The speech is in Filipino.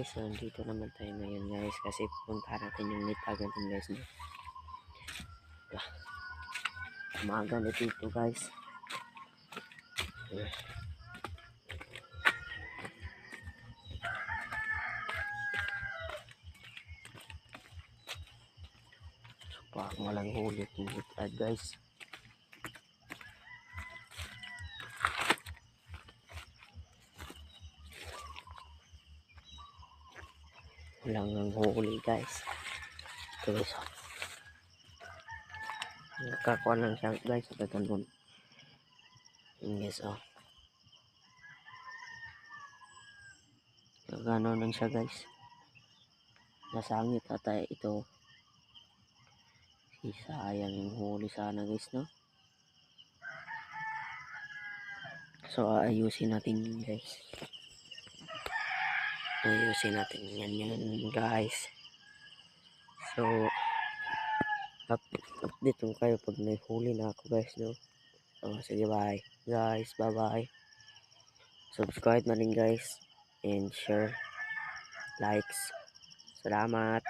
guys, so dito naman tayo ngayon guys kasi pupunta natin yung nitagan din guys, no? Umaga na dito guys. So parang walang huli yung nitag guys. Walang ang huli guys. Ito guys, oh. Nakakuha lang siya guys sa tatanong. Yun guys, oh. Gano'n lang siya guys. Nasangit ata ito. Sayang yung huli sana guys, no? So ayusin natin yun guys. Ayusin natin yan guys. So update ko kayo pag nahuli na ako guys, no? So sige, bye guys, bye bye. Subscribe na rin guys and share, likes. Salamat.